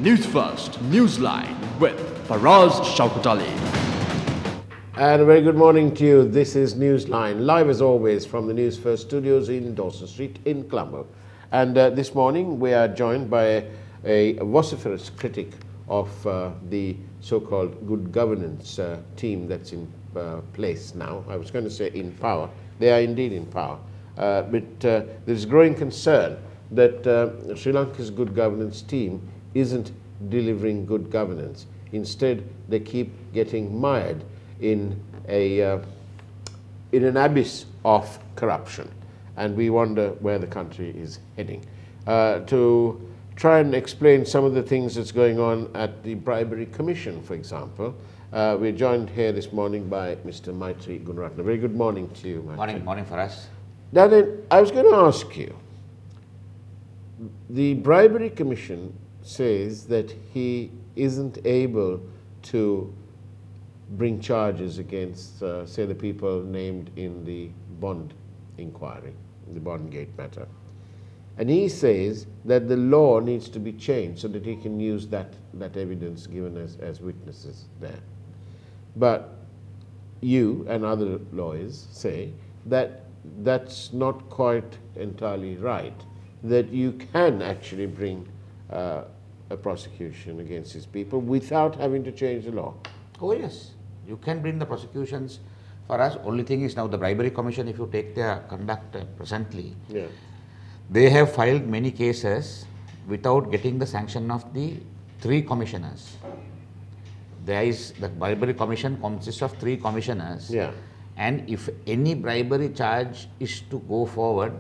News First, Newsline with Faraz, Shauketaly. And a very good morning to you. This is Newsline, live as always from the Newsfirst studios in Dawson Street in Colombo. And this morning we are joined by a vociferous critic of the so-called good governance team that's in place now. I was going to say in power. They are indeed in power. But there's growing concern that Sri Lanka's good governance team isn't delivering good governance. Instead, they keep getting mired in an abyss of corruption, and we wonder where the country is heading. To try and explain some of the things that's going on at the Bribery Commission, for example, we're joined here this morning by Mr. Maithri Gunaratne. Very good morning to you, Maithri. Morning, Faraz. Then I was going to ask you, the Bribery Commission says that he isn't able to bring charges against, say, the people named in the bond inquiry, the bond gate matter. And he says that the law needs to be changed so that he can use that evidence given as witnesses there. But you and other lawyers say that that's not quite entirely right, that you can actually bring a prosecution against these people without having to change the law. Oh yes, you can bring the prosecutions. For us, only thing is now the Bribery Commission, if you take their conduct presently, they have filed many cases without getting the sanction of the 3 commissioners. The Bribery Commission consists of 3 commissioners, and if any bribery charge is to go forward,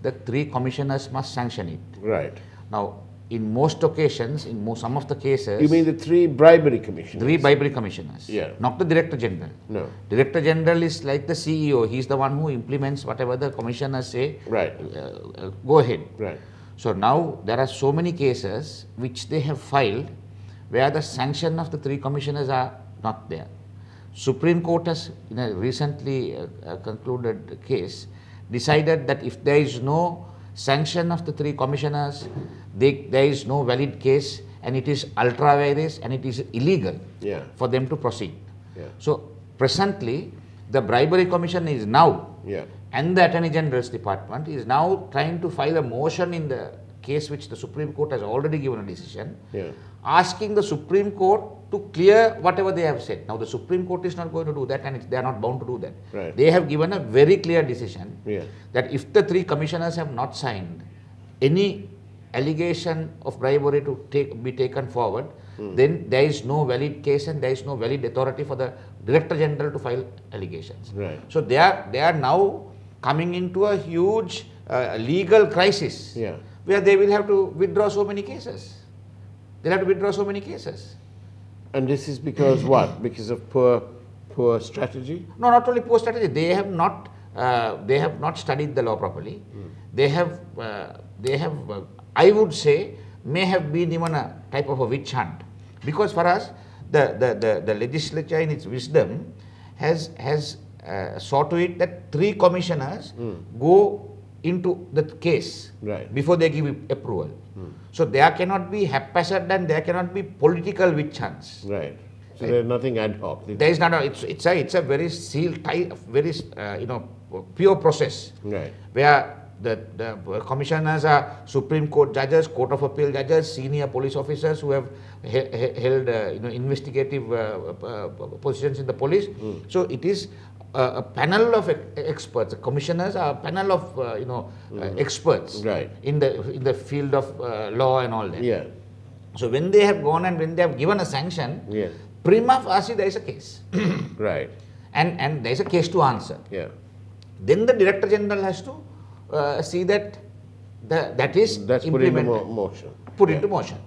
the 3 commissioners must sanction it. Right. Now, in most occasions, in some of the cases... You mean the 3 bribery commissioners? 3 bribery commissioners. Not the Director General. No. Director General is like the CEO. He is the one who implements whatever the commissioners say. Right. Go ahead. Right. So now there are so many cases which they have filed where the sanction of the 3 commissioners are not there. Supreme Court has, in a recently concluded case, decided that if there is no sanction of the 3 commissioners, there is no valid case, and it is ultra vires and it is illegal for them to proceed. So presently, the Bribery Commission is now, and the Attorney General's Department is now trying to file a motion in the case which the Supreme Court has already given a decision, asking the Supreme Court to clear whatever they have said. Now the Supreme Court is not going to do that, and they are not bound to do that. Right. They have given a very clear decision that if the 3 commissioners have not signed any allegation of bribery to be taken forward, then there is no valid case and there is no valid authority for the Director General to file allegations. Right. So they are now coming into a huge legal crisis where they will have to withdraw so many cases. They'll have to withdraw so many cases. And this is because what? Because of poor strategy? No, not only poor strategy. They have not studied the law properly. They have, I would say, may have been even a type of a witch hunt. Because for us, the legislature in its wisdom has saw to it that 3 commissioners go into the case before they give approval. So there cannot be haphazard and there cannot be political witch hunts. Right. So there is nothing ad hoc. There is not. It's a very sealed, very pure process. Right. Where the commissioners are Supreme Court judges, Court of Appeal judges, senior police officers who have held investigative positions in the police. So it is a panel of experts. The commissioners are a panel of experts in the field of law and all that. So when they have gone and when they have given a sanction, prima facie there is a case. Right. And there is a case to answer. Then the Director General has to see that that is implemented, put into motion.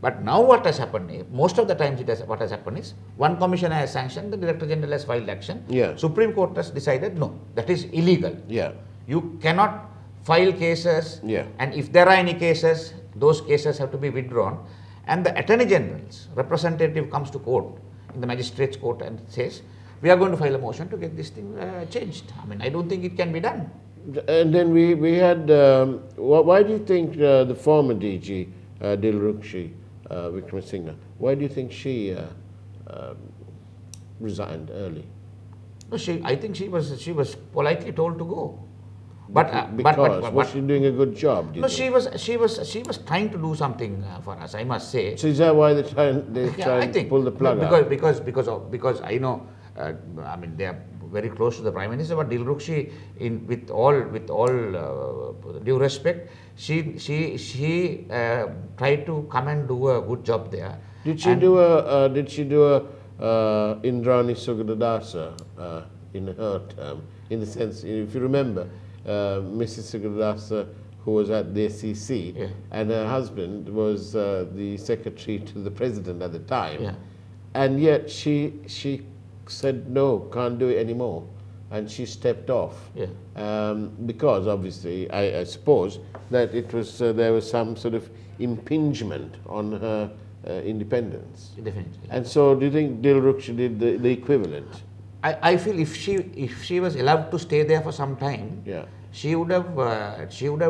But now what has happened is, most of the times what has happened is, one commissioner has sanctioned, the Director General has filed action, Supreme Court has decided no, that is illegal. You cannot file cases, and if there are any cases, those cases have to be withdrawn, and the Attorney General's representative comes to court, in the Magistrates Court, and says, we are going to file a motion to get this thing changed. I mean, I don't think it can be done. And then we had, why do you think the former DG, Dilrukshi, Wickremesinghe. Why do you think she resigned early? No, I think she was politely told to go. Because was she doing a good job? No, she was trying to do something for us, I must say. So is that why they try and pull the plug out? Because I know, I mean, they are very close to the Prime Minister, but Dilrukshi, with all due respect, she tried to come and do a good job there. Did she do a Indrani Sugadadasa in her term? In the sense, if you remember, Mrs. Sugadadasa, who was at the SEC, yeah, and her husband was the secretary to the president at the time, yeah, and yet she said no, can't do it anymore, and she stepped off, yeah, because obviously I suppose that it was there was some sort of impingement on her independence. definitely. And so, do you think Dilrukshi did the equivalent? I feel if she was allowed to stay there for some time, Yeah. she would have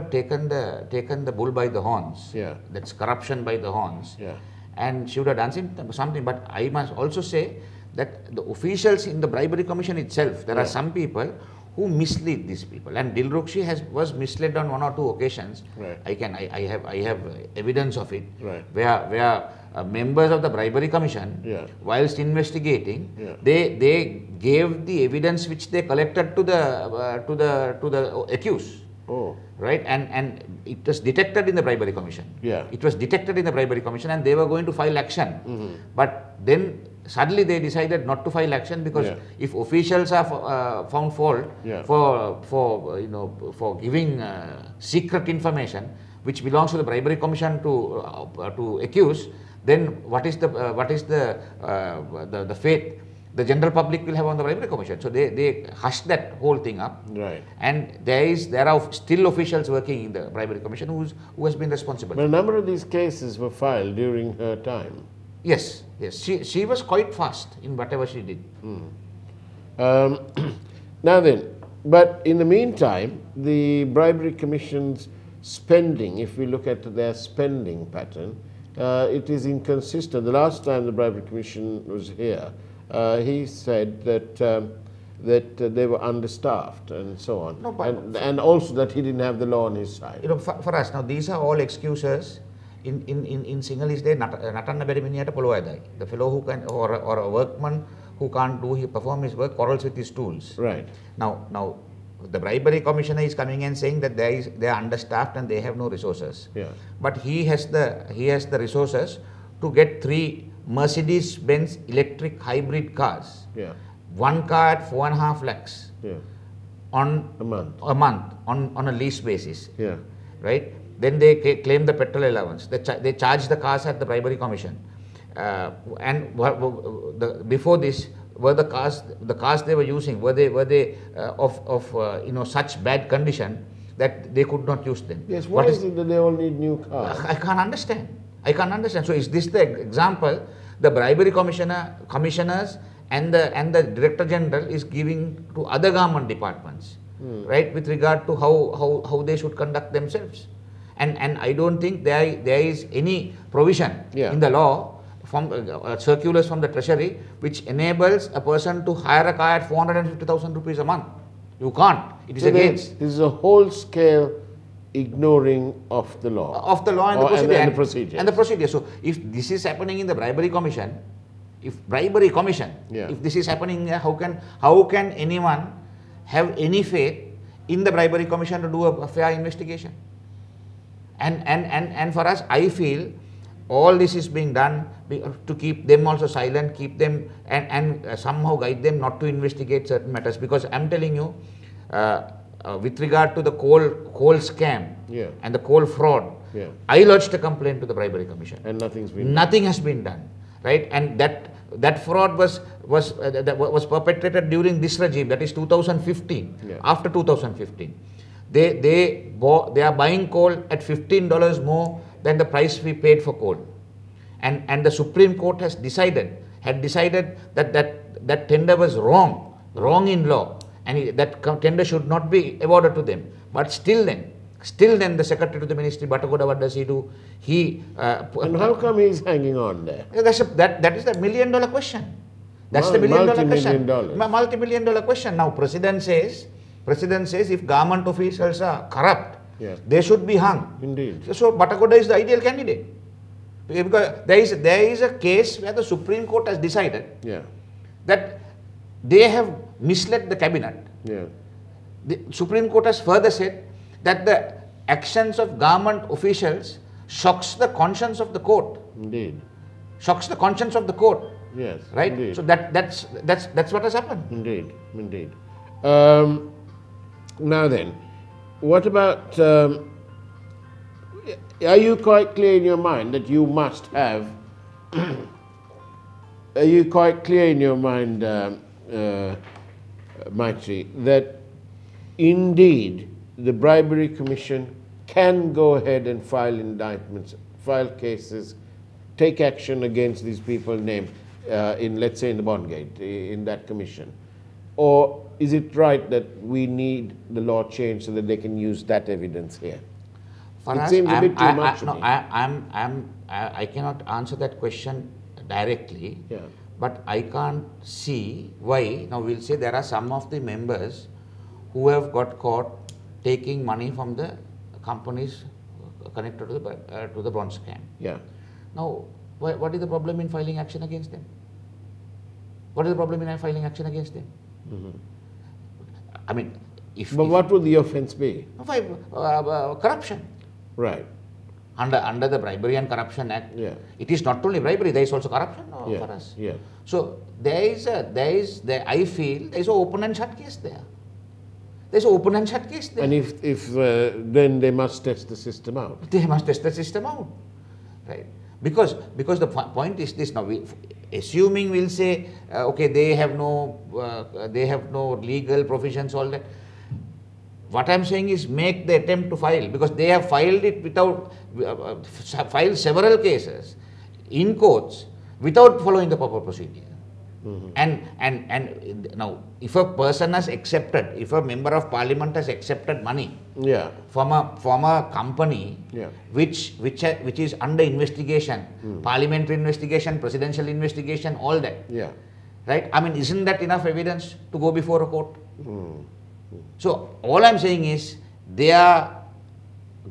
taken the bull by the horns. Yeah. That's corruption by the horns. Yeah. And she would have done something. But I must also say that the officials in the Bribery Commission itself, there are some people who mislead these people, and Dilrukshi was misled on one or two occasions. Right. I have evidence of it. Right. Where members of the Bribery Commission, Yeah. whilst investigating, Yeah. they gave the evidence which they collected to the accused. Oh. Right, and it was detected in the Bribery Commission. Yeah. It was detected in the Bribery Commission, and they were going to file action. But then suddenly they decided not to file action because Yeah. if officials are found fault Yeah. for giving secret information which belongs to the Bribery Commission to accuse, then what is the fate the general public will have on the Bribery Commission? So they hushed that whole thing up. Right. And there are still officials working in the Bribery Commission who has been responsible. But a number of these cases were filed during her time. Yes. She was quite fast in whatever she did. Now then, but in the meantime, the Bribery Commission's spending, if we look at their spending pattern, it is inconsistent. The last time the Bribery Commission was here, he said that they were understaffed and so on, No, but and also that he didn't have the law on his side. For us now, these are all excuses. In Sinhalese day, natanna beri miniyata polowa edai. The fellow who can, or a workman who can't perform his work, quarrels with his tools. Right. Now, the Bribery Commissioner is coming and saying that they are understaffed and they have no resources. Yeah. But he has the resources to get 3 Mercedes-Benz electric hybrid cars. Yeah. One car at 4.5 lakhs. Yeah. On A month. On a lease basis. Yeah. Right? Then they claim the petrol allowance. They charge the cars at the Bribery Commission. Before this, were the cars they were using, were they of such bad condition that they could not use them? Yes. Why is it that they all need new cars? I can't understand. So is this the example the Bribery commissioners and the Director General is giving to other government departments, right, with regard to how they should conduct themselves? And I don't think there is any provision in the law from circulars from the Treasury which enables a person to hire a car at 450,000 rupees a month. You can't. It is against. This is a whole scale ignoring of the law. Of the law and the procedure. And the procedure. And the procedure. So if this is happening in the Bribery Commission, if this is happening, how can anyone have any faith in the Bribery Commission to do a fair investigation? And for us, I feel all this is being done to keep them also silent, keep them and somehow guide them not to investigate certain matters. Because I'm telling you, with regard to the coal scam and the coal fraud, I lodged a complaint to the Bribery Commission, and nothing has been done, right? And that fraud was perpetrated during this regime, that is 2015. After 2015, they are buying coal at $15 more than the price we paid for coal, and the Supreme Court had decided that tender was wrong in law, and that tender should not be awarded to them. But still Still then the Secretary to the Ministry, Batagoda, what does he do? And how come he's hanging on there? That is the $1 million question. That's the $1 million question. Multi-million-dollar. Multi-million-dollar question. Now, President says if government officials are corrupt, Yeah. they should be hung. Indeed. So Batagoda is the ideal candidate. Because there is a case where the Supreme Court has decided Yeah. that they have misled the cabinet. Yeah. The Supreme Court has further said that the actions of government officials shocks the conscience of the court. Indeed. Shocks the conscience of the court. Yes. Right? Indeed. So that's what has happened. Indeed. Indeed. Now then, what about? Are you quite clear in your mind that you must have? Are you quite clear in your mind, Maithri, that indeed the Bribery Commission can go ahead and file indictments, file cases, take action against these people named in, let's say, in the Bondgate, in that commission? Or is it right that we need the law changed so that they can use that evidence here? Faraz, It seems a bit too much to me. I cannot answer that question directly, Yeah. but I can't see why. Now we'll say there are some of the members who have got caught taking money from the companies connected to the bond scam. Yeah. Now, what is the problem in filing action against them? What is the problem in filing action against them? I mean, But what would the offense be? corruption. Right. Under the Bribery and Corruption Act, Yeah. it is not only bribery, there is also corruption Yeah. for us. Yeah. So I feel there is an open and shut case there. There is an open and shut case there. And if then they must test the system out. They must test the system out, right? Because the point is this. Now, assuming we'll say, okay, they have no legal provisions, all that. What I'm saying is make the attempt to file, because they have filed it without filed several cases in courts without following the proper procedure. And now, if a person has accepted, if a member of parliament has accepted money Yeah. from a company Yeah. which is under investigation, parliamentary investigation, presidential investigation, all that, Yeah. right? I mean, isn't that enough evidence to go before a court? So all I'm saying is they are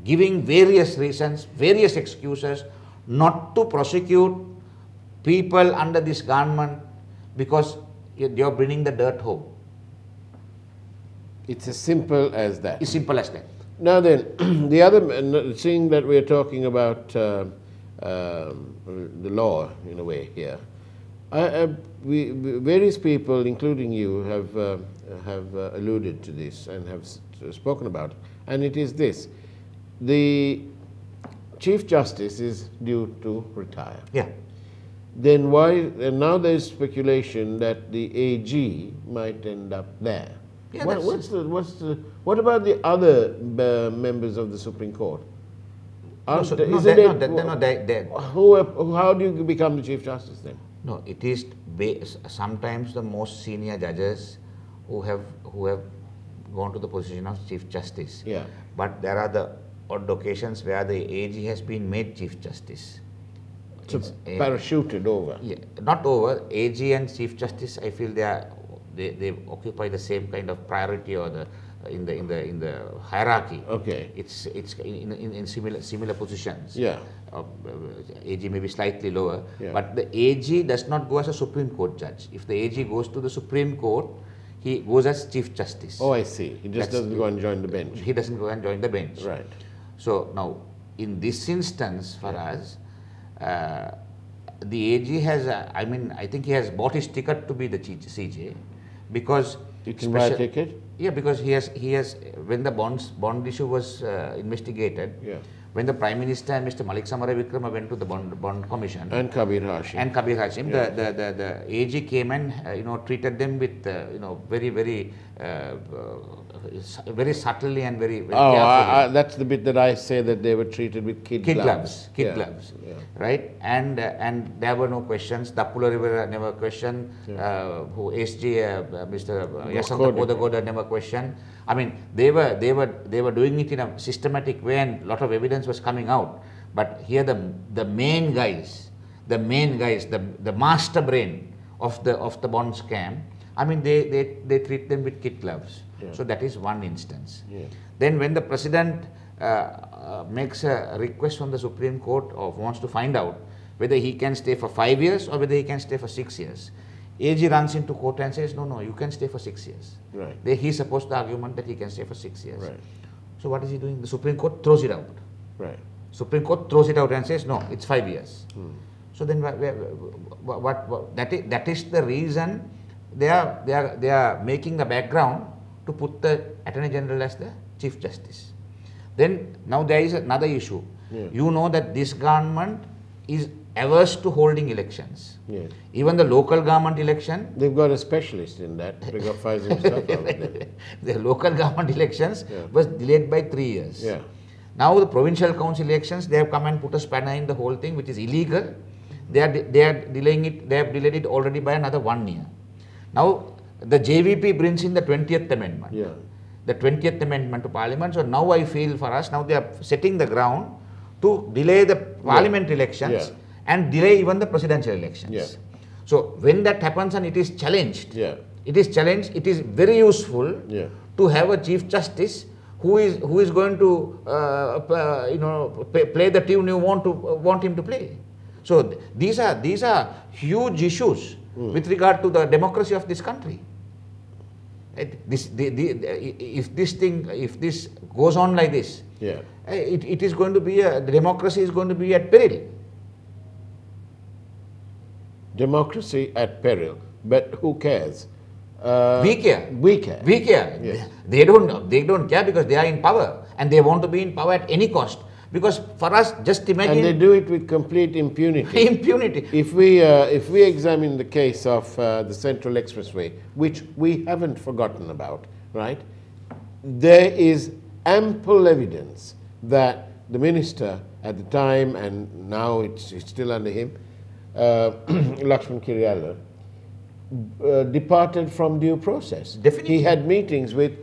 giving various reasons, various excuses not to prosecute people under this government because you're bringing the dirt home. It's as simple as that. It's simple as that. Now then, the other, seeing that we're talking about the law in a way here, various people, including you, have alluded to this and have spoken about it, and it is this: the Chief Justice is due to retire. Yeah. Then why? And now there's speculation that the AG might end up there. Yeah, What about the other members of the Supreme Court? How do you become the Chief Justice then? No, it is sometimes the most senior judges who have gone to the position of Chief Justice. Yeah. But there are the odd occasions where the AG has been made Chief Justice. So parachuted over. Yeah, not over. AG and Chief Justice, I feel they occupy the same kind of priority or in the hierarchy. Okay. It's in similar positions. Yeah. AG may be slightly lower, Yeah. but the AG does not go as a Supreme Court judge. If the AG goes to the Supreme Court, he goes as Chief Justice. Oh, I see. He just doesn't go and join the bench. He doesn't go and join the bench. Right. So now, in this instance, Faraz, the AG has, I think he has bought his ticket to be the CJ, because You can buy a ticket? yeah, because he has when the bond issue was investigated, Yeah. when the Prime Minister and Mr. Malik Samaravikrama went to the bond commission And Kabir Hashim. and Kabir Hashim, Yeah. the AG came and treated them with very subtly and very carefully. That's the bit that I say that they were treated with kid gloves. Kid Yeah. gloves, Yeah. right? And there were no questions. Dappula River never questioned. Who SG, Mr. Yasanta Kodagoda never questioned. I mean, they were doing it in a systematic way, and a lot of evidence was coming out. But here the main guys, the master brain of the bond scam, I mean, they treat them with kid gloves. Yeah. So that is one instance. Yeah. Then when the president makes a request from the Supreme Court or wants to find out whether he can stay for 5 years or whether he can stay for 6 years, AG runs into court and says, no, you can stay for 6 years. Right. He supposed the argument that he can stay for 6 years. Right. So what is he doing? The Supreme Court throws it out. Right. Supreme Court throws it out and says, no, it's 5 years. So then that is the reason they are making the background to put the Attorney General as the Chief Justice. Then now there is another issue. Yeah. You know that this government is averse to holding elections. Yes. Even the local government election, They've got a specialist in that. They got Faraz himself out of them. the local government elections Yeah. was delayed by 3 years. Yeah. Now the provincial council elections, they have come and put a spanner in the whole thing, which is illegal. They are delaying it. They have delayed it already by another 1 year. Now the JVP brings in the 20th amendment. Yeah. The 20th amendment to Parliament. So now I feel for us, now they are setting the ground to delay the Parliament elections Yeah. and delay even the presidential elections. Yeah. So when that happens and it is challenged, Yeah. it is very useful Yeah. to have a Chief Justice who is going to play the tune you want him to play. So these are huge issues with regard to the democracy of this country. If this goes on like this, Yeah. it is going to be the democracy is going to be at peril. Democracy at peril. But who cares? We care. We care. We care. Yes. They don't care because they are in power and they want to be in power at any cost. Because for us, just imagine. And they do it with complete impunity. Impunity. If we examine the case of the Central Expressway, which we haven't forgotten about, right? There is ample evidence that the minister at the time, and now it's still under him, Lakshman Kiryala, departed from due process. Definitely. He had meetings with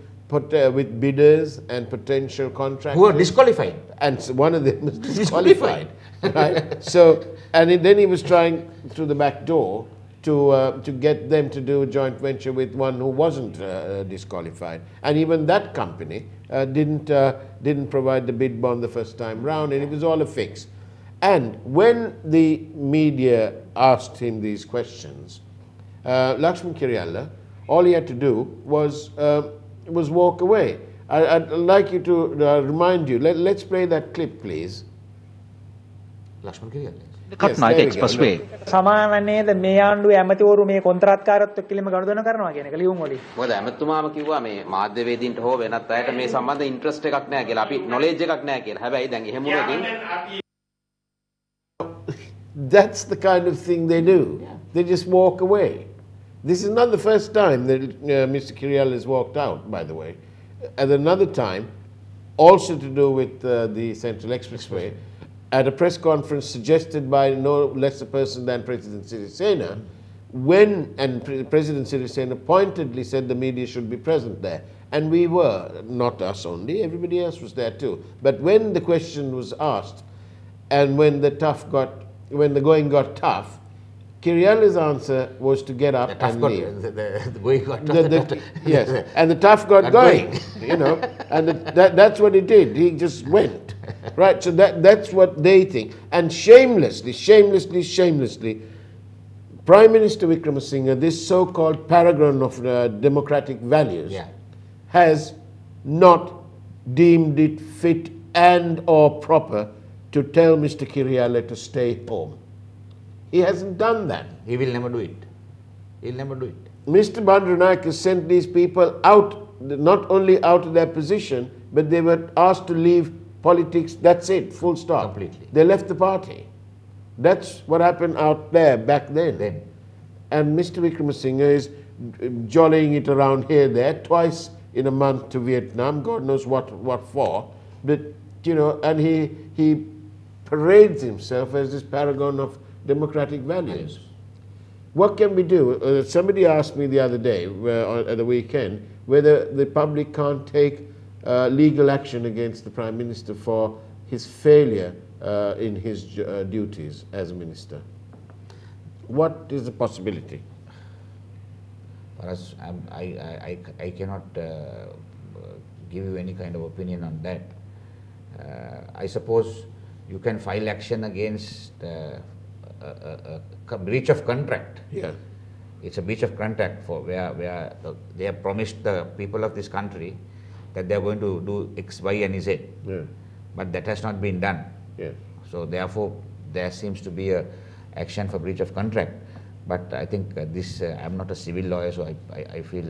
bidders and potential contractors. Who are disqualified. And so one of them was disqualified. Right? So, then he was trying through the back door to get them to do a joint venture with one who wasn't disqualified. And even that company didn't provide the bid bond the first time round, and it was all a fix. And when the media asked him these questions, Lakshman Kiryala, all he had to do was walk away. I'd like you to remind you. Let's play that clip, please. Lakshman Kiryala. Gunaratne Expressway. සමානනේද මේ ආණ්ඩුවේ ඇමතිවරු මේ කොන්ත්‍රාත්කාරත්වයක් කිලිම ගනුදෙනු කරනවා කියන එක ලියුම් වලින්. මොකද ඇමතුමාම කිව්වා මේ මාධ්‍යවේදීන්ට හෝ වෙනත් අයට මේ සම්බන්ධ ඉන්ට්‍රස්ට් එකක් නැහැ කියලා. අපි නොලෙජ් එකක් නැහැ කියලා. හැබැයි දැන් එහෙම එකකින් That's the kind of thing they do. Yeah. They just walk away. This is not the first time that Mr. Kiryala has walked out, by the way. At another time, also to do with the Central Expressway, at a press conference suggested by no less a person than President Sirisena, President Sirisena pointedly said the media should be present there. And we were, not us only, everybody else was there too. But when the question was asked, and when the going got tough, Kiryala's answer was to get up and leave. The going got tough. Yes, and the tough got going, and that's what he did. He just went, right? So that's what they think. And shamelessly, Prime Minister Wickremesinghe, this so-called paragon of democratic values, has not deemed it fit and or proper to tell Mr. Kiryala to stay home. He hasn't done that. He will never do it. He'll never do it. Mr. Bandaranaike has sent these people out, not only out of their position, but they were asked to leave politics. That's it, full stop. Completely. They left the party. That's what happened out there back then. And Mr. Wickremesinghe is jollying it around here, there, twice in a month to Vietnam, God knows what for. But, and he parades himself as this paragon of democratic values. What can we do? Somebody asked me the other day, at the weekend, whether the public can't take legal action against the Prime Minister for his failure in his duties as a minister. What is the possibility? Faraz, I cannot give you any kind of opinion on that. I suppose you can file action against a breach of contract. Yeah. It's a breach of contract for where they have promised the people of this country that they are going to do X, Y, and Z. Yeah. But that has not been done. Yeah. So therefore, there seems to be a action for breach of contract. But I think I'm not a civil lawyer, so I feel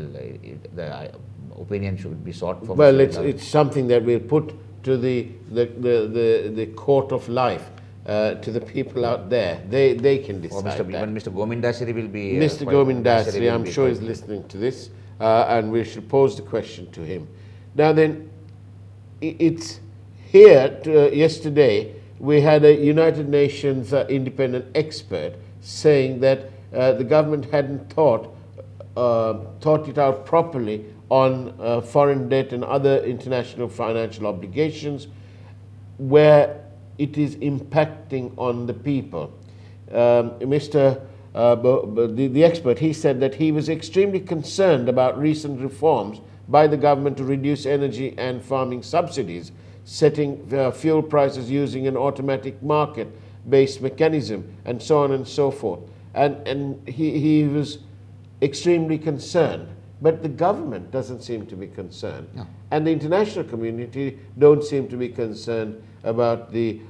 the opinion should be sought from. Well, it's something that we'll put to the court of life, to the people out there. They can decide. Or even Mr. Gomindasiri will be. Mr. Gomindasiri, I'm sure, is listening to this, and we should pose the question to him. Now then, it's here. Yesterday, we had a United Nations independent expert saying that the government hadn't thought it out properly on foreign debt and other international financial obligations where it is impacting on the people. The expert, he said that he was extremely concerned about recent reforms by the government to reduce energy and farming subsidies, setting fuel prices using an automatic market-based mechanism, and so on and so forth. And he was extremely concerned. But the government doesn't seem to be concerned. No. And the international community don't seem to be concerned about the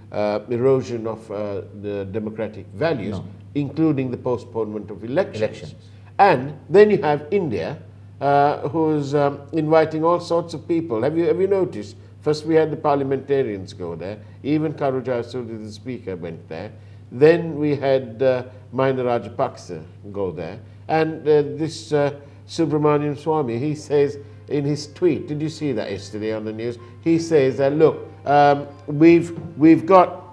erosion of the democratic values, No. including the postponement of elections. Elections. And then you have India, who's inviting all sorts of people. Have you noticed? First we had the parliamentarians go there. Even Karujasuri, the speaker, went there. Then we had Mahinda Rajapaksa go there. And this Subramanian Swamy, he says in his tweet, did you see that yesterday on the news? He says that, look, we've got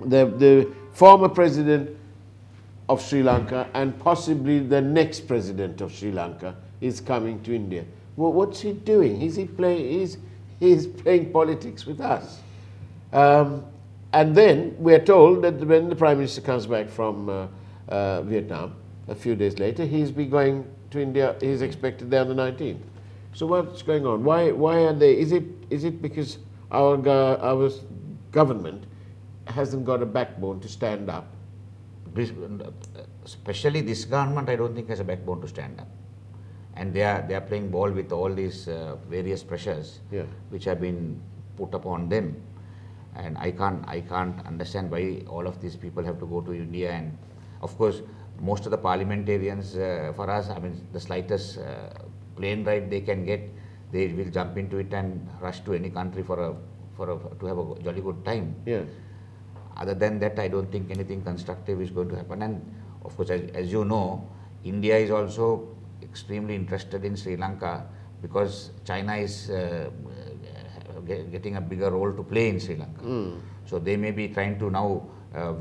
the former president of Sri Lanka and possibly the next president of Sri Lanka is coming to India. Well, what's he doing? He's playing politics with us. And then we're told that when the Prime Minister comes back from Vietnam, a few days later, he's be going to India. He's expected there on the 19th. So what's going on? Why are they? Is it because our government hasn't got a backbone to stand up? Especially this government, I don't think has a backbone to stand up, and they are playing ball with all these various pressures, Yeah. which have been put upon them. And I can't understand why all of these people have to go to India. And of course, most of the parliamentarians, for us, I mean, the slightest plane ride they can get, they will jump into it and rush to any country to have a jolly good time. Yeah. Other than that, I don't think anything constructive is going to happen. And of course, as you know, India is also extremely interested in Sri Lanka because China is getting a bigger role to play in Sri Lanka. So they may be trying to now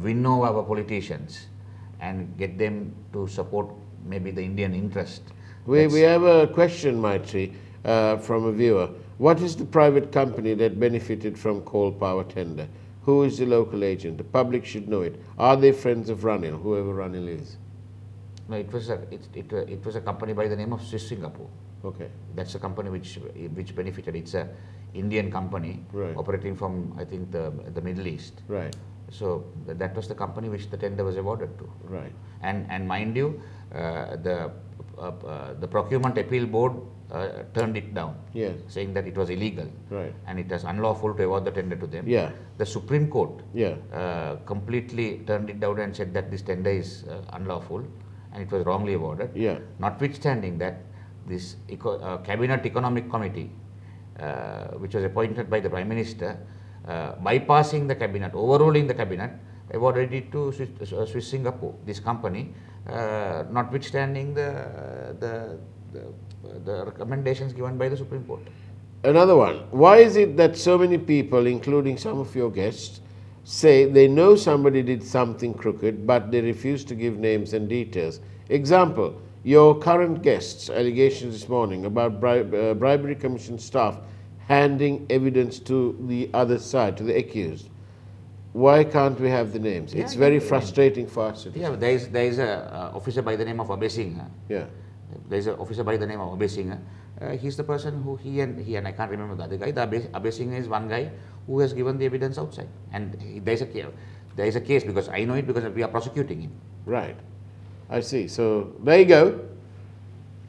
winnow our politicians and get them to support maybe the Indian interest. We have a question, Maithri, from a viewer. What is the private company that benefited from coal power tender? Who is the local agent? The public should know it. Are they friends of Ranil, whoever Ranil is? No, it was a company by the name of Swiss Singapore. Okay. That's a company which benefited. It's a Indian company, Right. operating from, I think, the Middle East. Right. So that was the company which the tender was awarded to. Right. And mind you, the procurement appeal board turned it down, Yes. saying that it was illegal, Right. and it was unlawful to award the tender to them. Yeah. The Supreme Court Yeah. completely turned it down and said that this tender is unlawful and it was wrongly awarded. Yeah. Notwithstanding that, this Cabinet Economic Committee, which was appointed by the Prime Minister, bypassing the Cabinet, overruling the Cabinet, awarded it to Swiss Singapore, this company, notwithstanding the recommendations given by the Supreme Court. Another one. Why is it that so many people, including some of your guests, say they know somebody did something crooked, but they refuse to give names and details? Example, your current guests' allegations this morning about Bribery Commission staff handing evidence to the other side, to the accused. Why can't we have the names? It's very frustrating for us. Yeah, there is a officer by the name of Abhay Singh. Yeah. There is an officer by the name of Abhay Singh. He's the person who he and I can't remember the other guy. The Abhay Singh is one guy who has given the evidence outside, and there is a case because I know it because we are prosecuting him. Right. I see. So there you go.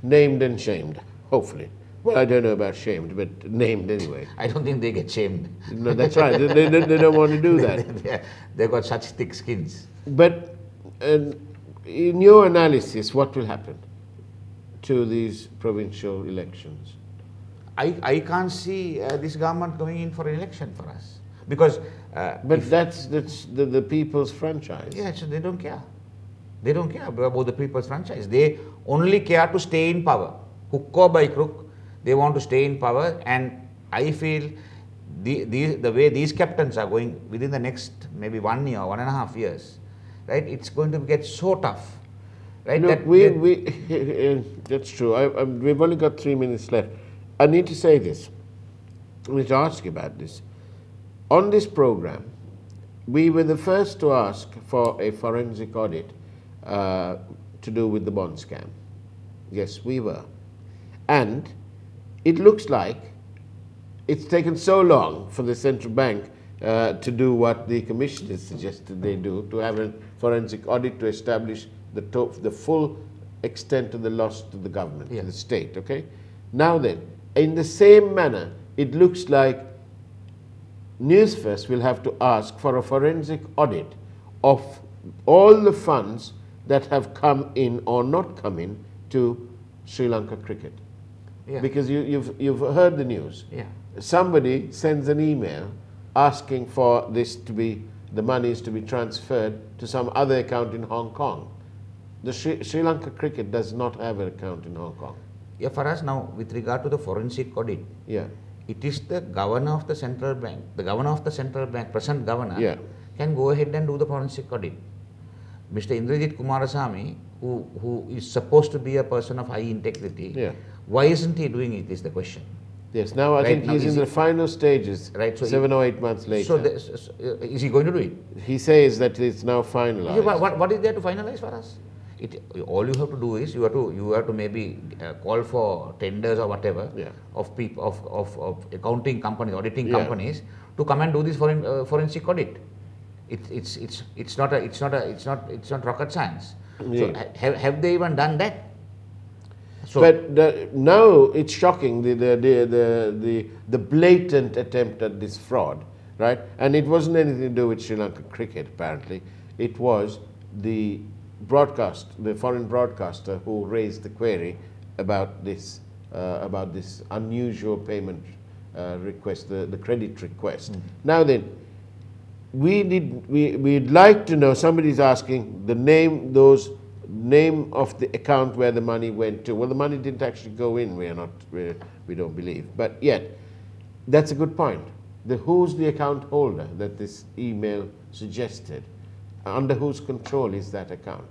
Named and shamed, hopefully. Well, I don't know about shamed, but named anyway. I don't think they get shamed. No, that's right. They don't want to do that. They've got such thick skins. But in your analysis, what will happen to these provincial elections? I can't see this government going in for an election for us because. But that's the people's franchise. Yeah, so they don't care. They don't care about the people's franchise. They only care to stay in power, hook or by crook. They want to stay in power, and I feel the way these captains are going within the next maybe 1 year, 1.5 years, right? It's going to get so tough, right? Look, that's true. We've only got 3 minutes left. I need to say this. I need to ask you about this. On this program, we were the first to ask for a forensic audit to do with the bond scam. Yes, we were. And it looks like it's taken so long for the central bank to do what the commissioners suggested they do, to have a forensic audit to establish the full extent of the loss to the government, to the state, okay? Now then, in the same manner, it looks like Newsfirst will have to ask for a forensic audit of all the funds that have come in or not come in to Sri Lanka cricket. Yeah. Because you've heard the news. Yeah. Somebody sends an email asking for the monies to be transferred to some other account in Hong Kong. The Sri Lanka cricket does not have an account in Hong Kong. Yeah, for us now, with regard to the forensic audit, it is the governor of the central bank, present governor, can go ahead and do the forensic audit. Mr. Indrajit Kumarasamy, who is supposed to be a person of high integrity, why isn't he doing it is the question. Yes, now I think he's in the final stages, right, so 7 or 8 months later. So is he going to do it? He says that it's now finalized. What is there to finalize for us? All you have to do is you have to maybe call for tenders or whatever of people of accounting companies, auditing companies to come and do this forensic audit. It's not rocket science. So have they even done that? So but now it's shocking the blatant attempt at this fraud, right? And it wasn't anything to do with Sri Lanka cricket. Apparently, it was the foreign broadcaster who raised the query about this unusual payment request, the credit request. Now then, we'd like to know. Somebody's asking the name of the account where the money went to. Well, the money didn't actually go in. We don't believe. But yet, that's a good point. Who's the account holder that this email suggested? Under whose control is that account?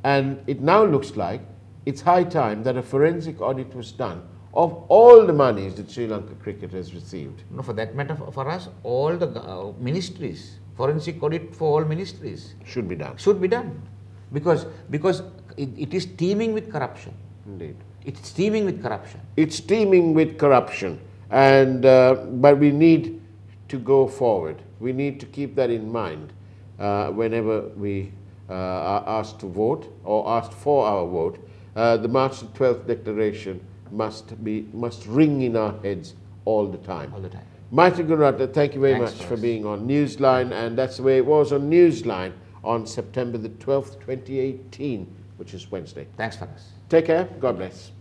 And it now looks like it's high time that a forensic audit was done of all the monies that Sri Lanka cricket has received. No, for that matter, for us, all the ministries, forensic audit for all ministries should be done. Should be done, because it is teeming with corruption. Indeed, it's teeming with corruption. It's teeming with corruption, and but we need to go forward. We need to keep that in mind whenever we are asked to vote or asked for our vote. The March 12th declaration must ring in our heads all the time. All the time. Maithri Gunaratne, thank you very Thanks, much for being on Newsline, and that's the way it was on Newsline on September the 12th, 2018, which is Wednesday. Thanks, Faraz. Take care. God bless.